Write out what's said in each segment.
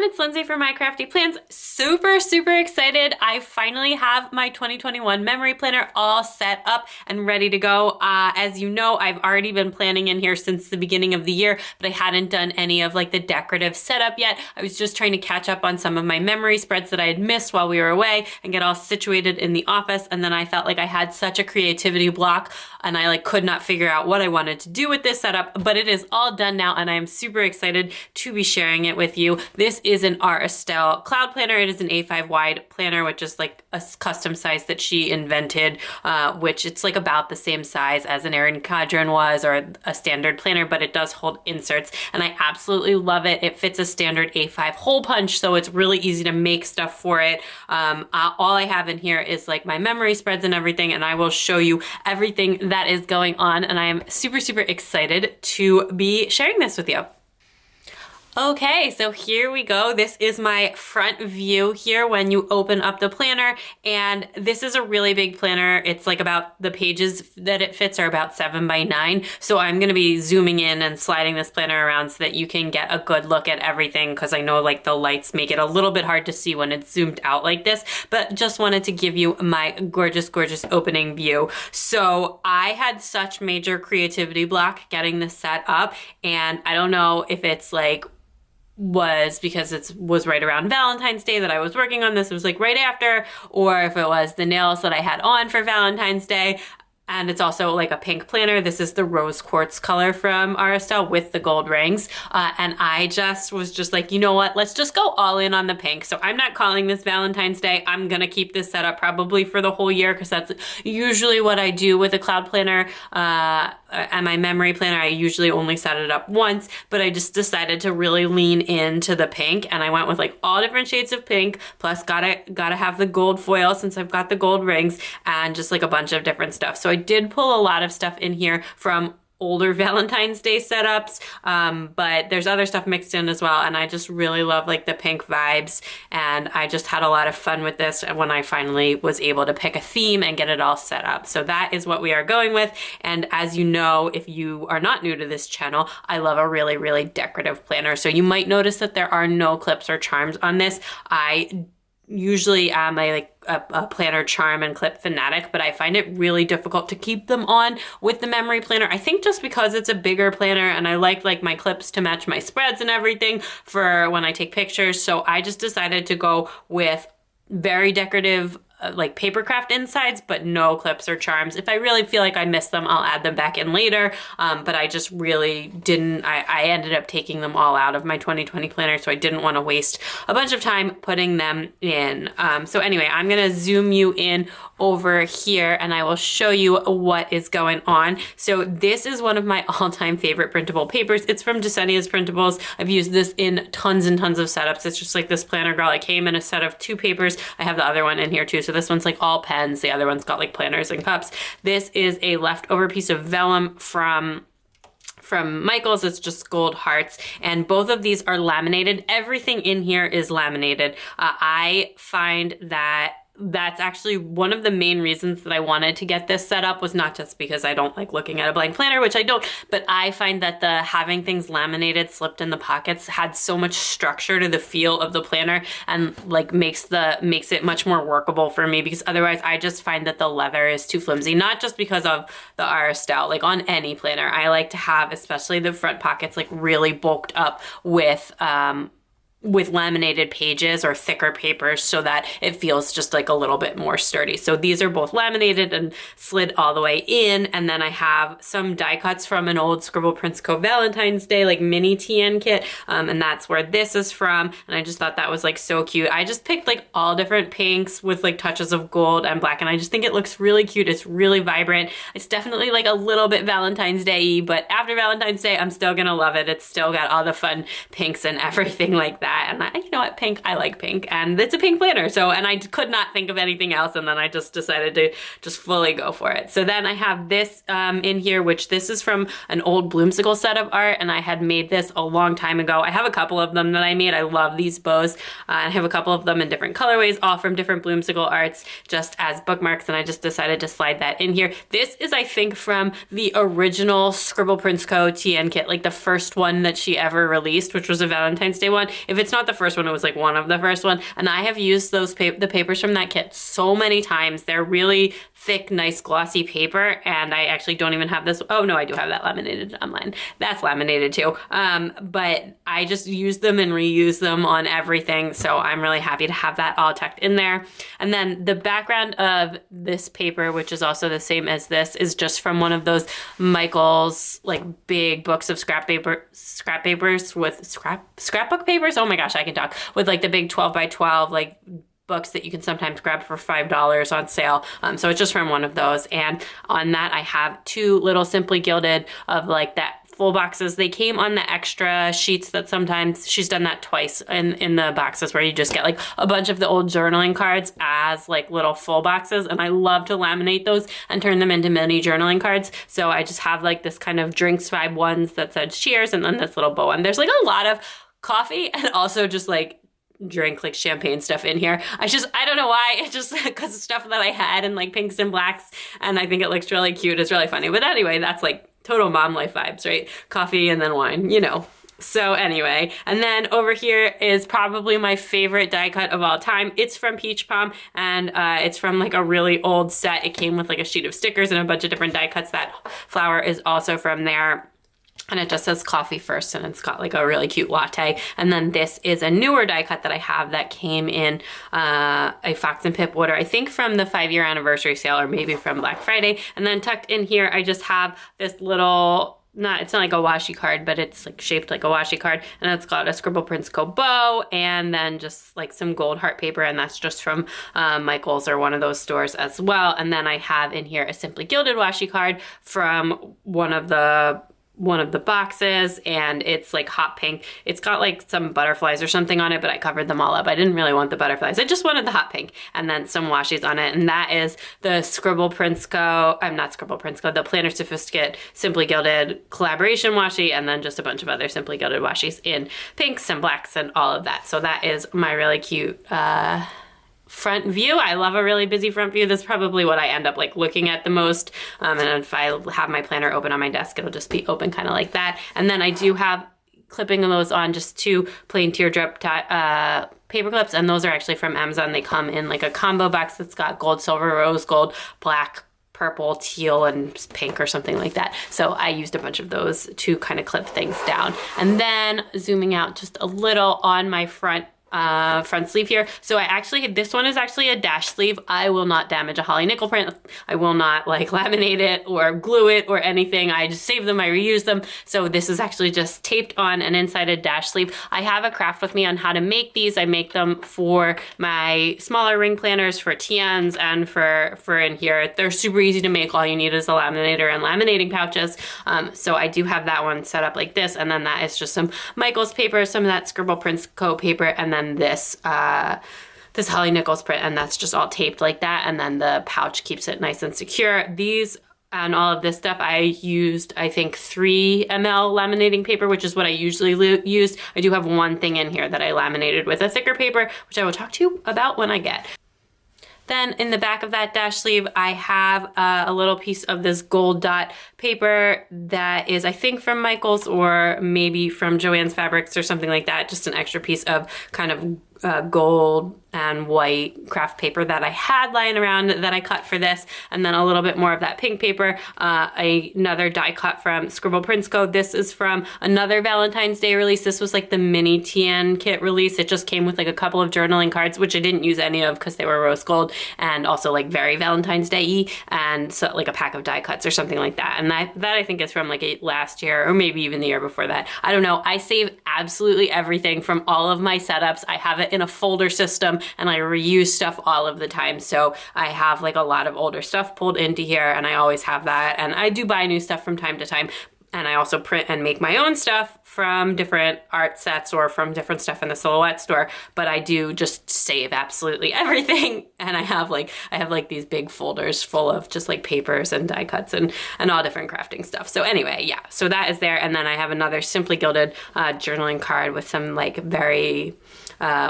everyone, it's Lindsay from My Crafty Plans. Super excited. I finally have my 2021 memory planner all set up and ready to go. As you know, I've already been planning in here since the beginning of the year, but I hadn't done any of like the decorative setup yet. I was just trying to catch up on some of my memory spreads that I had missed while we were away and get all situated in the office. And then I felt like I had such a creativity block and I could not figure out what I wanted to do with this setup, but it is all done now and I am super excited to be sharing it with you. This is an Aura Estelle Cloud planner. It is an A5 wide planner, which is like a custom size that she invented, which it's like about the same size as an Erin Cadron was or a standard planner, but it does hold inserts and I absolutely love it. It fits a standard A5 hole punch, so it's really easy to make stuff for it. All I have in here is like my memory spreads and everything, and I will show you everything that is going on, and I am super excited to be sharing this with you. Okay, so here we go. This is my front view here when you open up the planner, and this is a really big planner. It's like about the pages that it fits are about 7 by 9. So I'm gonna be zooming in and sliding this planner around so that you can get a good look at everything, because I know like the lights make it a little bit hard to see when it's zoomed out like this, but just wanted to give you my gorgeous opening view. So I had such major creativity block getting this set up, and I don't know if it's like was because it was right around Valentine's Day that I was working on this. It was like right after, or if it was the nails that I had on for Valentine's Day. And it's also like a pink planner. This is the rose quartz color from Aura Estelle with the gold rings. And I was like, you know what? Let's just go all in on the pink. So I'm not calling this Valentine's Day. I'm going to keep this set up probably for the whole year, because that's usually what I do with a cloud planner. And my memory planner, I usually only set it up once, but I just decided to really lean into the pink, and I went with like all different shades of pink, plus gotta have the gold foil since I've got the gold rings, and just like a bunch of different stuff. So I did pull a lot of stuff in here from older Valentine's Day setups, but there's other stuff mixed in as well, and I just really love like the pink vibes, and I just had a lot of fun with this when I finally was able to pick a theme and get it all set up. So that is what we are going with, and as you know, if you are not new to this channel, I love a really decorative planner. So you might notice that there are no clips or charms on this. I usually am a planner charm and clip fanatic, but I find it really difficult to keep them on with the memory planner. I think just because it's a bigger planner and I like my clips to match my spreads and everything for when I take pictures. So I just decided to go with very decorative like paper craft insides, but no clips or charms. If I really feel like I missed them, I'll add them back in later. But I just really didn't, I ended up taking them all out of my 2020 planner, so I didn't want to waste a bunch of time putting them in. So anyway, I'm gonna zoom you in over here and I will show you what is going on. So this is one of my all-time favorite printable papers. It's from Desenia's Printables. I've used this in tons and tons of setups. It's just like this planner girl. It came in a set of 2 papers. I have the other one in here too. So this one's like all pens. The other one's got like planners and cups. This is a leftover piece of vellum from Michael's. It's just gold hearts, and both of these are laminated. Everything in here is laminated. I find that that's actually one of the main reasons that I wanted to get this set up, was not just because I don't like looking at a blank planner, which I don't, but I find that the having things laminated, slipped in the pockets, had so much structure to the feel of the planner, and like makes it much more workable for me, because otherwise I just find that the leather is too flimsy. Not just because of the Aura Estelle, like on any planner, I like to have, especially the front pockets, like really bulked up with laminated pages or thicker papers, so that it feels just like a little bit more sturdy. So these are both laminated and slid all the way in. And then I have some die cuts from an old Scribble Prints Co. Valentine's Day like mini TN kit, and that's where this is from. And I just thought that was like so cute. I just picked like all different pinks with like touches of gold and black, and I just think it looks really cute. It's really vibrant. It's definitely like a little bit Valentine's Day-y, but after Valentine's Day, I'm still gonna love it. It's still got all the fun pinks and everything like that. And you know what, pink, I like pink, and it's a pink planner. So, and I could not think of anything else, and then I just decided to just fully go for it. So then I have this in here, which this is from an old Bloomsicle set of art, and I had made this a long time ago. I have a couple of them that I made. I love these bows. I have a couple of them in different colorways, all from different Bloomsicle arts, just as bookmarks, and I just decided to slide that in here. This is, I think, from the original Scribble Prints Co. TN kit, like the first one that she ever released, which was a Valentine's Day one. If it's not the first one, it was like one of the first one. And I have used those the papers from that kit so many times. They're really thick, nice, glossy paper. And I actually don't even have this. Oh no, I do have that laminated on mine. That's laminated too. But I just use them and reuse them on everything. So I'm really happy to have that all tucked in there. And then the background of this paper, which is also the same as this, is just from one of those Michael's like big books of scrap papers with scrapbook papers. Oh my gosh, I can talk, with like the big 12 by 12 like books that you can sometimes grab for $5 on sale. So it's just from one of those. And on that, I have 2 little Simply Gilded of like that full boxes. They came on the extra sheets that sometimes she's done that twice in the boxes where you just get like a bunch of the old journaling cards as like little full boxes. And I love to laminate those and turn them into mini journaling cards. So I just have like this kind of drinks vibe ones that said cheers, and then this little bow one. There's like a lot of coffee and also just like drink like champagne stuff in here. I don't know why, it's just because of stuff that I had in like pinks and blacks, and I think it looks really cute. It's really funny. But anyway, that's like total mom life vibes, right? Coffee and then wine, you know. So anyway, and then over here is probably my favorite die cut of all time. It's from Peach Palm, and it's from like a really old set. It came with like a sheet of stickers and a bunch of different die cuts. That flower is also from there. And it just says coffee first, and it's got like a really cute latte. And then this is a newer die cut that I have that came in a Fox and Pip order, I think from the 5-year anniversary sale or maybe from Black Friday. And then tucked in here, I just have this little, it's not like a washi card, but it's like shaped like a washi card, and it's got a Scribble Prints Co. bow, and then just like some gold heart paper, and that's just from Michael's or one of those stores as well. And then I have in here a Simply Gilded washi card from one of the boxes, and it's like hot pink. It's got like some butterflies or something on it, but I covered them all up. I didn't really want the butterflies. I just wanted the hot pink, and then some washies on it. And that is the Scribble Prints Co. The Planner Sophisticate Simply Gilded collaboration washi, and then just a bunch of other Simply Gilded washis in pinks and blacks and all of that. So that is my really cute front view. I love a really busy front view. That's probably what I end up like looking at the most. And if I have my planner open on my desk, it'll just be open kind of like that. And then I do have clipping of those on, just 2 plain teardrop paper clips, and those are actually from Amazon. They come in like a combo box that's got gold, silver, rose gold, black, purple, teal, and pink or something like that. So I used a bunch of those to kind of clip things down. And then zooming out just a little on my front sleeve here. So this one is actually a dash sleeve. I will not damage a holly nickel print. I will not like laminate it or glue it or anything. I just save them, I reuse them. So this is actually just taped on and inside a dash sleeve. I have a craft with me on how to make these. I make them for my smaller ring planners, for TNs, and for in here. They're super easy to make. All you need is a laminator and laminating pouches. So I do have that one set up like this, and then that is just some Michael's paper, some of that Scribble Prints Co. paper, and then this Holly Nichols print, and that's just all taped like that, and then the pouch keeps it nice and secure. These and all of this stuff, I used, I think, 3 ml laminating paper, which is what I usually use. I do have one thing in here that I laminated with a thicker paper, which I will talk to you about when I get. Then in the back of that dash sleeve, I have a little piece of this gold dot paper that is, I think, from Michael's or maybe from Joann's Fabrics or something like that. Just an extra piece of kind of gold and white craft paper that I had lying around that I cut for this, and then a little bit more of that pink paper, another die cut from Scribble Prints Co. This is from another Valentine's Day release. This was like the mini TN kit release. It just came with like a couple of journaling cards, which I didn't use any of because they were rose gold and also like very Valentine's Day-y, and so like a pack of die cuts or something like that. And that I think is from like last year or maybe even the year before that. I don't know. I save absolutely everything from all of my setups. I have it in a folder system, and I reuse stuff all of the time. So I have like a lot of older stuff pulled into here, and I always have that. And I do buy new stuff from time to time. And I also print and make my own stuff from different art sets or from different stuff in the Silhouette store. But I do just save absolutely everything. And I have like these big folders full of just like papers and die cuts and all different crafting stuff. So anyway, yeah, so that is there. And then I have another Simply Gilded journaling card with some like very,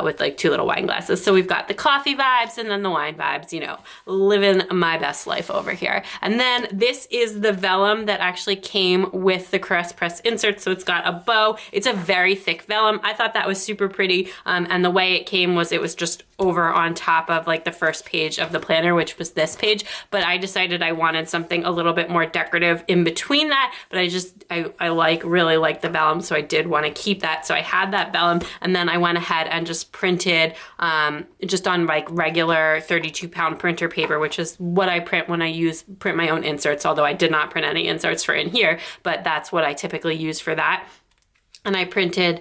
with like 2 little wine glasses. So we've got the coffee vibes and then the wine vibes, you know, living my best life over here. And then this is the vellum that actually came with with the Caress Press insert. So it's got a bow. It's a very thick vellum. I thought that was super pretty. And the way it came was it was just over on top of like the first page of the planner, which was this page. But I decided I wanted something a little bit more decorative in between that. But I really like the vellum, so I did want to keep that. So I had that vellum, and then I went ahead and just printed just on like regular 32-pound printer paper, which is what I print when I print my own inserts, although I did not print any inserts for in here, but that's what I typically use for that. And I printed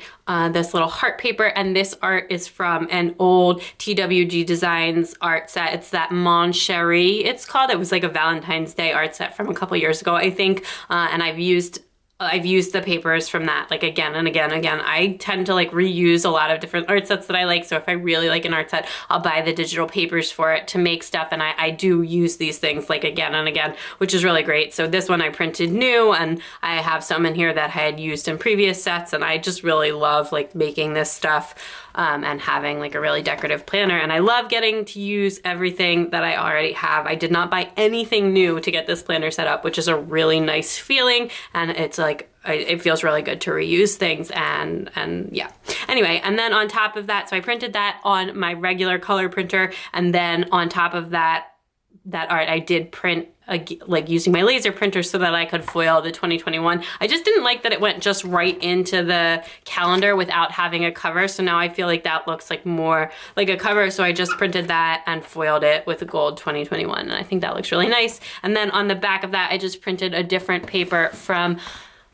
this little heart paper, and this art is from an old TWG Designs art set. It's that Mon Cherie, it's called. It was like a Valentine's Day art set from a couple years ago, I think. And I've used the papers from that like again and again and again. I tend to like reuse a lot of different art sets that I like. So if I really like an art set, I'll buy the digital papers for it to make stuff. And I do use these things like again and again, which is really great. So this one I printed new, and I have some in here that I had used in previous sets. And I just really love like making this stuff and having like a really decorative planner. And I love getting to use everything that I already have. I did not buy anything new to get this planner set up, which is a really nice feeling. And it's like, it feels really good to reuse things and yeah. Anyway, and then on top of that, so I printed that on my regular color printer. And then on top of that art, I did print like using my laser printer so that I could foil the 2021. I just didn't like that it went just right into the calendar without having a cover. So now I feel like that looks like more like a cover. So I just printed that and foiled it with a gold 2021. And I think that looks really nice. And then on the back of that, I just printed a different paper from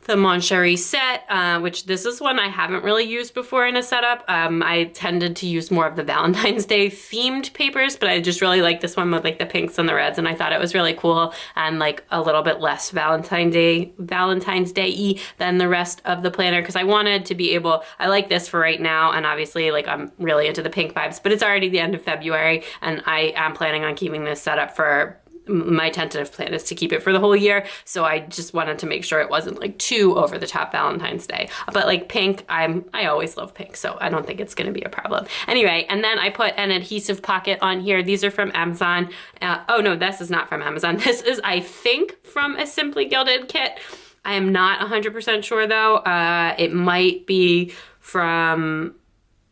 the Mon Cherie set, which this is one I haven't really used before in a setup. I tended to use more of the Valentine's Day themed papers, but I just really like this one with like the pinks and the reds, and I thought it was really cool and like a little bit less Valentine's Day-y than the rest of the planner, because I wanted to be able, I like this for right now, and obviously like I'm really into the pink vibes, but it's already the end of February, and I am planning on keeping this set up for, my tentative plan is to keep it for the whole year. So I just wanted to make sure it wasn't like too over the top Valentine's Day. But like pink, I always love pink, so I don't think it's gonna be a problem. Anyway, and then I put an adhesive pocket on here. These are from Amazon. Oh no, this is not from Amazon. This is, I think, from a Simply Gilded kit. I am not 100% sure though. It might be from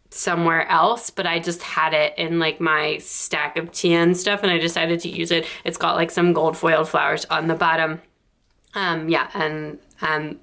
somewhere else, but I just had it in like my stack of TN stuff, and I decided to use it. It's got like some gold foiled flowers on the bottom. Yeah, and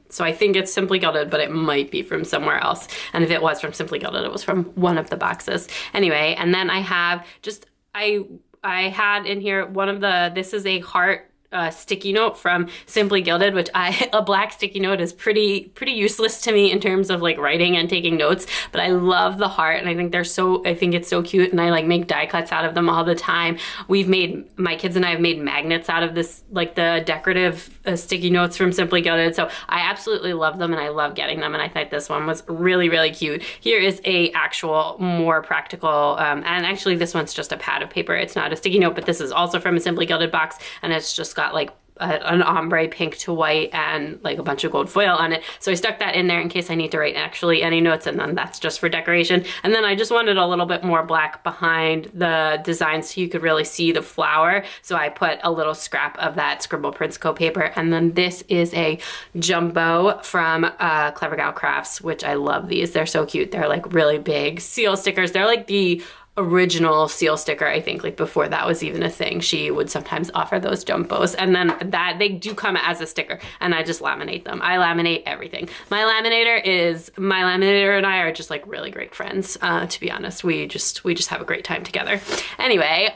so I think it's Simply Gilded, but it might be from somewhere else. And if it was from Simply Gilded, it was from one of the boxes. Anyway, and then I have just, I had in here one of the, this is a heart sticky note from Simply Gilded, which a black sticky note is pretty useless to me in terms of like writing and taking notes, but I love the heart, and I think I think it's so cute, and I like make die cuts out of them all the time. My kids and I have made magnets out of this, like the decorative sticky notes from Simply Gilded, so I absolutely love them, and I love getting them, and I thought this one was really, really cute. Here is a actual more practical, and actually this one's just a pad of paper. It's not a sticky note, but this is also from a Simply Gilded box, and it's just got like an ombre pink to white and like a bunch of gold foil on it. So I stuck that in there in case I need to write actually any notes, and then that's just for decoration. And then I just wanted a little bit more black behind the design so you could really see the flower. So I put a little scrap of that Scribble Prints Co. paper. And then this is a jumbo from Clever Gal Crafts, which I love these. They're so cute. They're like really big seal stickers. They're like the original seal sticker, I think, like before that was even a thing. She would sometimes offer those jumbos, and then that they do come as a sticker, and I just laminate them. I laminate everything. My laminator and I are just like really great friends, to be honest. We just have a great time together. Anyway,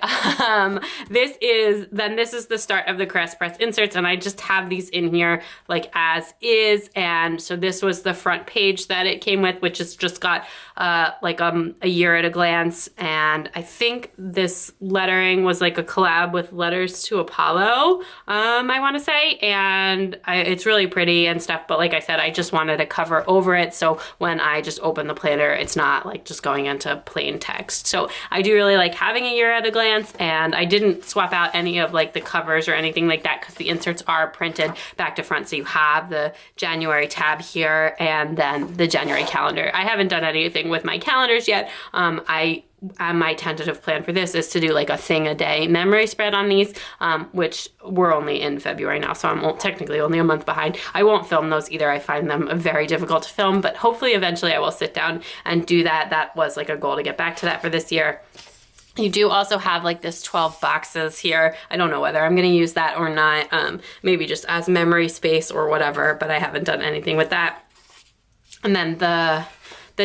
this is the start of the Caress Press inserts, and I just have these in here like as is. And so this was the front page that it came with, which has just got like a year at a glance. And I think this lettering was like a collab with Letters to Apollo, I want to say. And it's really pretty and stuff. But like I said, I just wanted a cover over it. So when I just open the planner, it's not like just going into plain text. So I do really like having a year at a glance. And I didn't swap out any of like the covers or anything like that, because the inserts are printed back to front. So you have the January tab here and then the January calendar. I haven't done anything with my calendars yet. my tentative plan for this is to do like a thing a day memory spread on these, which we're only in February now, so I'm technically only a month behind. I won't film those either. I find them very difficult to film, but hopefully eventually I will sit down and do that. That was like a goal to get back to that for this year. You do also have like this 12 boxes here. I don't know whether I'm gonna use that or not, maybe just as memory space or whatever, but I haven't done anything with that. And then the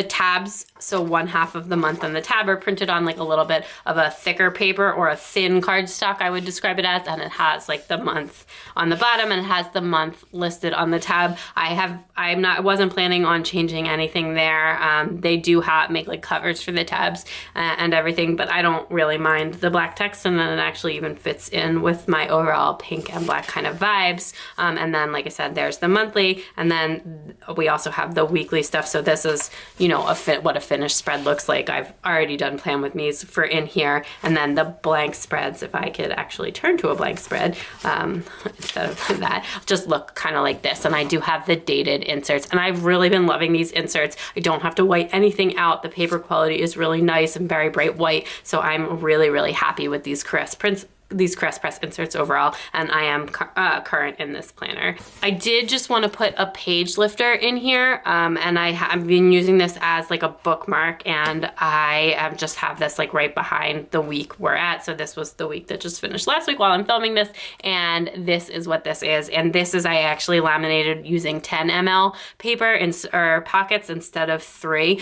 tabs, so 1/2 of the month on the tab are printed on like a little bit of a thicker paper or a thin cardstock, I would describe it as, and it has like the month on the bottom and it has the month listed on the tab. I wasn't planning on changing anything there. They do make like covers for the tabs and everything, but I don't really mind the black text, and then it actually even fits in with my overall pink and black kind of vibes. And then, like I said, there's the monthly, and then we also have the weekly stuff. So this is, you know, what a finished spread looks like. I've already done plan with me's for in here, and then the blank spreads, if I could actually turn to a blank spread instead of that, just look kind of like this. And I do have the dated inserts, and I've really been loving these inserts. I don't have to white anything out. The paper quality is really nice and very bright white, so I'm really, really happy with these Caress prints, these Caress Press inserts overall, and I am current in this planner. I did just want to put a page lifter in here, and I've been using this as like a bookmark, and I just have this like right behind the week we're at. So this was the week that just finished last week while I'm filming this, and this is what this is. And this is, I actually laminated using 10 ml paper or pockets instead of 3.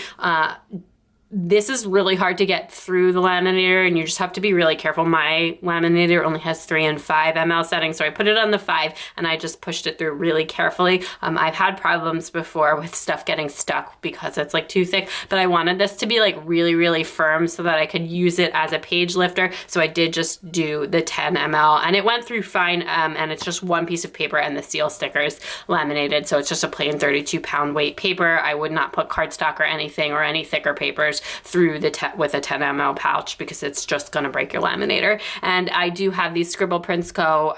This is really hard to get through the laminator, and you just have to be really careful. My laminator only has 3 and 5 ml settings, so I put it on the 5 and I just pushed it through really carefully. I've had problems before with stuff getting stuck because it's like too thick, but I wanted this to be like really, really firm so that I could use it as a page lifter. So I did just do the 10 ml, and it went through fine, and it's just one piece of paper and the seal stickers laminated. So it's just a plain 32-pound weight paper. I would not put cardstock or anything or any thicker papers through with a 10 ml pouch because it's just gonna break your laminator. And I do have these Scribble Prints Co.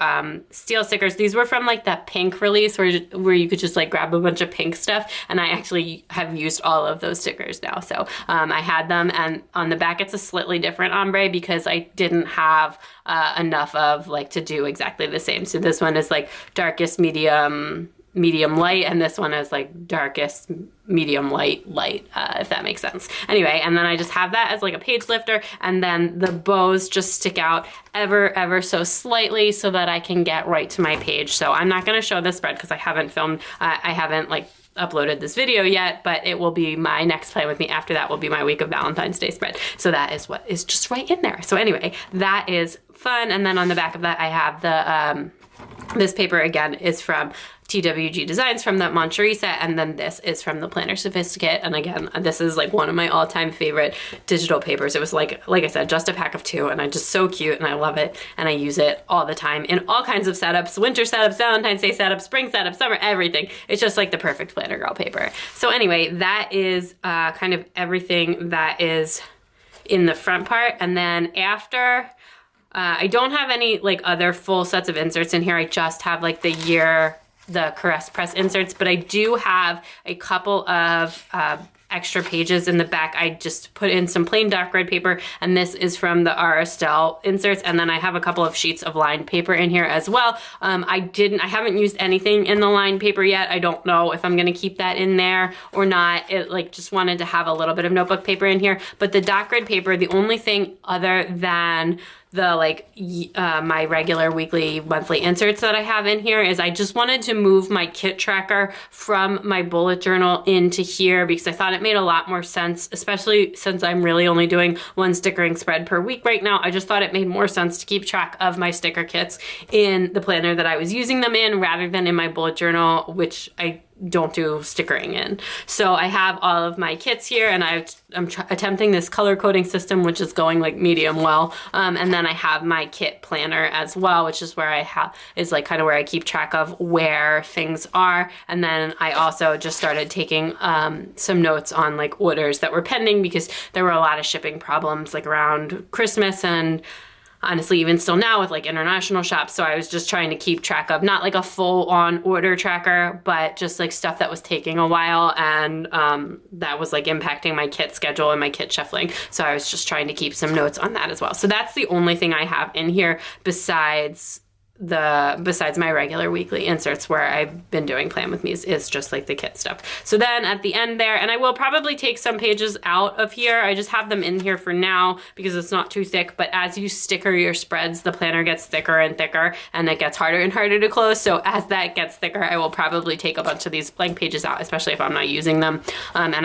Steel stickers. These were from like that pink release where you could just like grab a bunch of pink stuff, and I actually have used all of those stickers now. So I had them, and on the back it's a slightly different ombre because I didn't have enough of like to do exactly the same. So this one is like darkest medium light, and this one is like darkest medium light, if that makes sense. Anyway, and then I just have that as like a page lifter, and then the bows just stick out ever so slightly so that I can get right to my page. So I'm not gonna show this spread because I haven't filmed, I haven't like uploaded this video yet, but it will be my next plan with me. After that will be my week of Valentine's Day spread. So that is what is just right in there. So anyway, that is fun. And then on the back of that, I have the, this paper again is from TWG Designs from that Moncherie set, and then this is from the Planner Sophisticate. And again, this is like one of my all-time favorite digital papers. It was like I said, just a pack of 2, and just so cute, and I love it, and I use it all the time in all kinds of setups: winter setups, Valentine's Day setups, spring setups, summer, everything. It's just like the perfect planner girl paper. So anyway, that is kind of everything that is in the front part. And then after, I don't have any like other full sets of inserts in here. I just have like the Caress Press inserts, but I do have a couple of extra pages in the back. I just put in some plain dark red paper, and this is from the Aura Estelle inserts, and then I have a couple of sheets of lined paper in here as well. I haven't used anything in the lined paper yet. I don't know if I'm gonna keep that in there or not. It like just wanted to have a little bit of notebook paper in here, but the dark red paper, the only thing other than the like my regular weekly, monthly inserts that I have in here is I just wanted to move my kit tracker from my bullet journal into here because I thought it made a lot more sense, especially since I'm really only doing 1 stickering spread per week right now. I just thought it made more sense to keep track of my sticker kits in the planner that I was using them in rather than in my bullet journal, which I don't do stickering in. So I have all of my kits here, and I'm attempting this color coding system, which is going like medium well. And then I have my kit planner as well, which is where I have, is like kind of where I keep track of where things are. And then I also just started taking some notes on like orders that were pending because there were a lot of shipping problems like around Christmas and honestly, even still now with like international shops. So I was just trying to keep track of not like a full on order tracker, but just like stuff that was taking a while, and that was like impacting my kit schedule and my kit shuffling. So I was just trying to keep some notes on that as well. So that's the only thing I have in here besides my regular weekly inserts where I've been doing Plan With Me is just like the kit stuff. So then at the end there, and I will probably take some pages out of here. I just have them in here for now because it's not too thick, but as you sticker your spreads, the planner gets thicker and thicker, and it gets harder and harder to close. So as that gets thicker, I will probably take a bunch of these blank pages out, especially if I'm not using them. And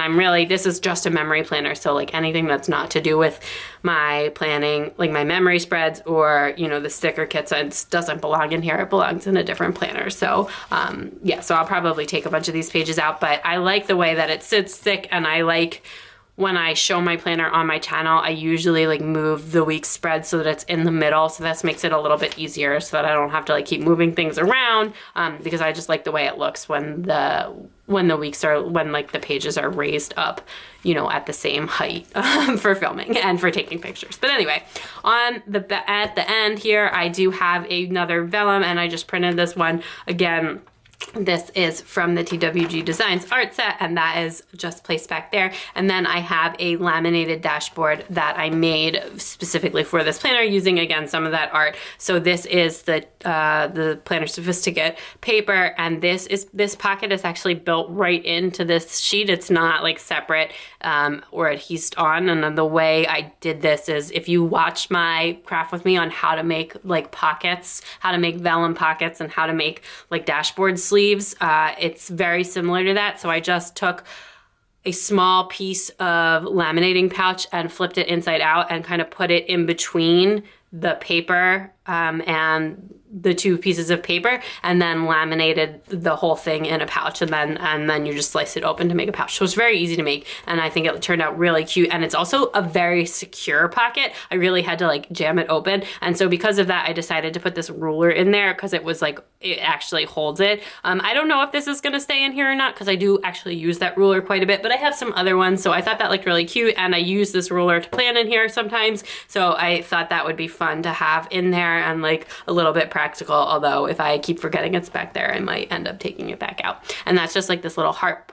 this is just a memory planner. So like anything that's not to do with my planning, like my memory spreads or, you know, the sticker kits, it doesn't belong in here. It belongs in a different planner. So yeah, so I'll probably take a bunch of these pages out, but I like the way that it sits thick, and I like when I show my planner on my channel, I usually like move the week spread so that it's in the middle. So this makes it a little bit easier so that I don't have to like keep moving things around, because I just like the way it looks when like the pages are raised up, you know, at the same height for filming and for taking pictures. But anyway, at the end here, I do have another vellum, and I just printed this one. Again, this is from the TWG Designs art set, and that is just placed back there. And then I have a laminated dashboard that I made specifically for this planner using, again, some of that art. So this is the Planner Sophisticate paper, and this pocket is actually built right into this sheet. It's not like separate or adhesed on. And then the way I did this is, if you watch my craft with me on how to make like pockets, how to make vellum pockets, and how to make like dashboard sleeves, it's very similar to that. So I just took a small piece of laminating pouch and flipped it inside out and kind of put it in between the paper and the two pieces of paper, and then laminated the whole thing in a pouch, and then you just slice it open to make a pouch. So it's very easy to make, and I think it turned out really cute, and it's also a very secure pocket. I really had to like jam it open, and so because of that, I decided to put this ruler in there because it was like, it actually holds it. I don't know if this is gonna stay in here or not, because I do actually use that ruler quite a bit, but I have some other ones, so I thought that looked really cute, and I use this ruler to plan in here sometimes, so I thought that would be fun to have in there and like a little bit practical, although if I keep forgetting it's back there, I might end up taking it back out. And that's just like this little heart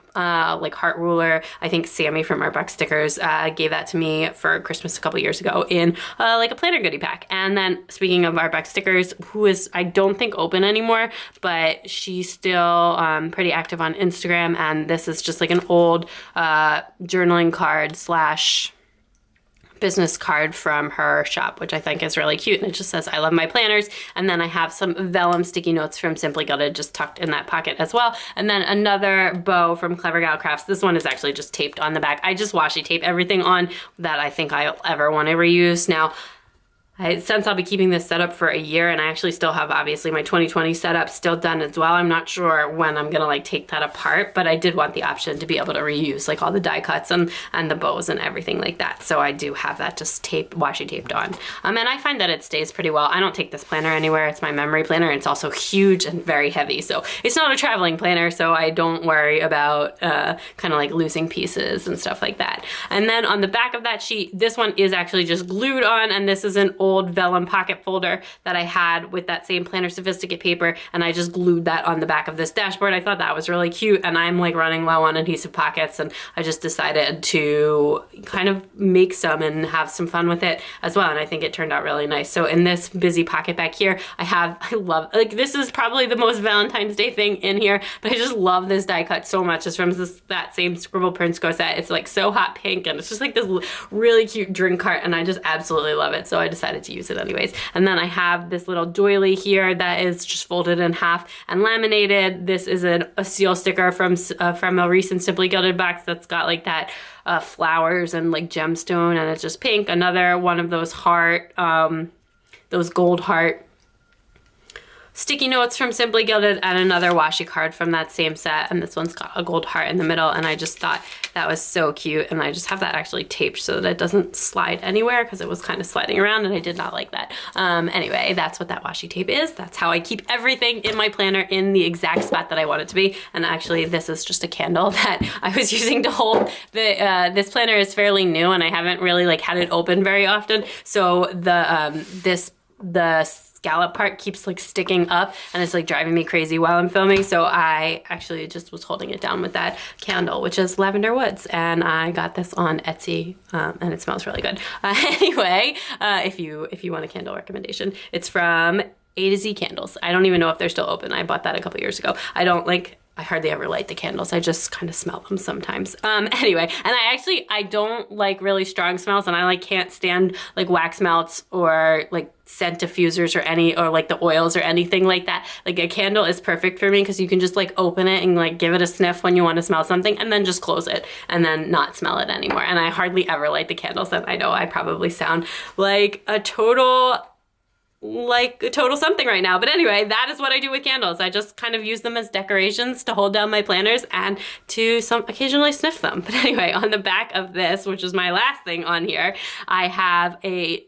ruler. I think Sammy from Art Box Stickers gave that to me for Christmas a couple years ago in like a planner goodie pack. And then speaking of Art Box Stickers, who is, I don't think open anymore, but she's still pretty active on Instagram, and this is just like an old journaling card / business card from her shop, which I think is really cute. And it just says, "I love my planners." And then I have some vellum sticky notes from Simply Gilded just tucked in that pocket as well. And then another bow from Clever Gal Crafts. This one is actually just taped on the back. I just washi tape everything on that I think I'll ever want to reuse. Now, since I'll be keeping this setup for a year, and I actually still have obviously my 2020 setup still done as well. I'm not sure when I'm gonna like take that apart, but I did want the option to be able to reuse like all the die cuts and the bows and everything like that. So I do have that just washi taped on. And I find that it stays pretty well. I don't take this planner anywhere. It's my memory planner. It's also huge and very heavy. So it's not a traveling planner, so I don't worry about kind of like losing pieces and stuff like that. And then on the back of that sheet, this one is actually just glued on, and this is an old vellum pocket folder that I had with that same Planner Sophisticate paper, and I just glued that on the back of this dashboard. I thought that was really cute, and I'm like running low on adhesive pockets, and I just decided to kind of make some and have some fun with it as well, and I think it turned out really nice. So in this busy pocket back here, I love, like this is probably the most Valentine's Day thing in here, but I just love this die cut so much. It's from that same Scribble Prints Go set. It's like so hot pink, and it's just like this really cute drink cart, and I just absolutely love it. So I decided to use it anyways. And then I have this little doily here that is just folded in half and laminated. This is a seal sticker from a recent Simply Gilded box that's got like that flowers and like gemstone, and it's just pink. Another one of those those gold heart sticky notes from Simply Gilded, and another washi card from that same set, and this one's got a gold heart in the middle, and I just thought that was so cute, and I just have that actually taped so that it doesn't slide anywhere because it was kind of sliding around and I did not like that. Anyway, that's what that washi tape is. That's how I keep everything in my planner in the exact spot that I want it to be. And actually this is just a candle that I was using to hold this planner is fairly new, and I haven't really like had it open very often, so this the scallop part keeps like sticking up and it's like driving me crazy while I'm filming. So I actually just was holding it down with that candle, which is Lavender Woods, and I got this on Etsy, and it smells really good. Anyway, if you want a candle recommendation, it's from A to Z Candles. I don't even know if they're still open. I bought that a couple years ago. I hardly ever light the candles. I just kind of smell them sometimes. Anyway, and I don't like really strong smells, and I like can't stand like wax melts or like scent diffusers or like the oils or anything like that. Like a candle is perfect for me because you can just like open it and like give it a sniff when you want to smell something and then just close it and then not smell it anymore. And I hardly ever light the candles, and I know I probably sound like a total something right now. But anyway, that is what I do with candles. I just kind of use them as decorations to hold down my planners and to occasionally sniff them. But anyway, on the back of this, which is my last thing on here, I have a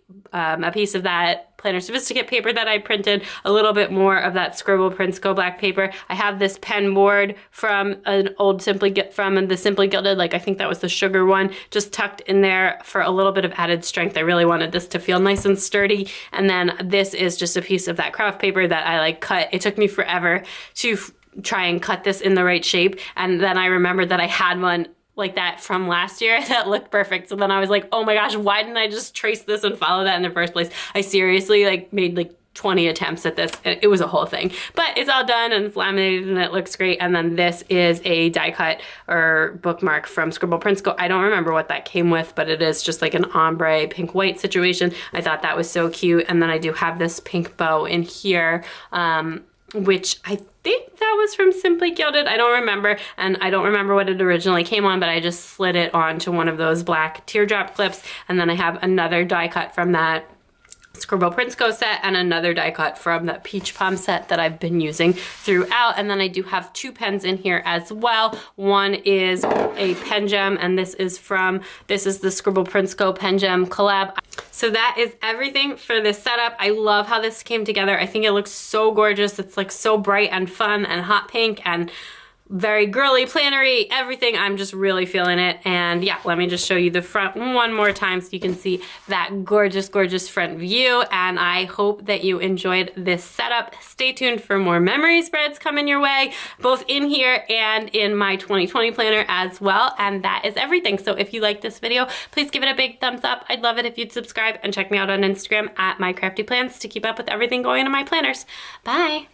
piece of that planner sophisticate paper that I printed, a little bit more of that Scribble Prince Black paper. I have this pen board from an old from the Simply Gilded, like I think that was the sugar one, just tucked in there for a little bit of added strength. I really wanted this to feel nice and sturdy. And then this is just a piece of that craft paper that I like cut. It took me forever to try and cut this in the right shape. And then I remembered that I had one like that from last year that looked perfect. So then I was like, oh my gosh, why didn't I just trace this and follow that in the first place? I seriously like made like 20 attempts at this. It was a whole thing, but it's all done and it's laminated and it looks great. And then this is a die cut or bookmark from Scribble Prince. I don't remember what that came with, but it is just like an ombre pink white situation. I thought that was so cute. And then I do have this pink bow in here, which I think that was from Simply Gilded. I don't remember, and I don't remember what it originally came on, but I just slid it onto one of those black teardrop clips. And then I have another die cut from that Scribble Prince set and another die cut from that Peach Palm set that I've been using throughout. And then I do have two pens in here as well. One is a pen gem, and this is the Scribble Prince pen gem collab. So that is everything for this setup. I love how this came together. I think it looks so gorgeous. It's like so bright and fun and hot pink and very girly, plannery, everything. I'm just really feeling it. And yeah, let me just show you the front one more time so you can see that gorgeous, gorgeous front view. And I hope that you enjoyed this setup. Stay tuned for more memory spreads coming your way, both in here and in my 2020 planner as well. And that is everything. So if you like this video, please give it a big thumbs up. I'd love it if you'd subscribe and check me out on Instagram at mycraftyplans to keep up with everything going in my planners. Bye.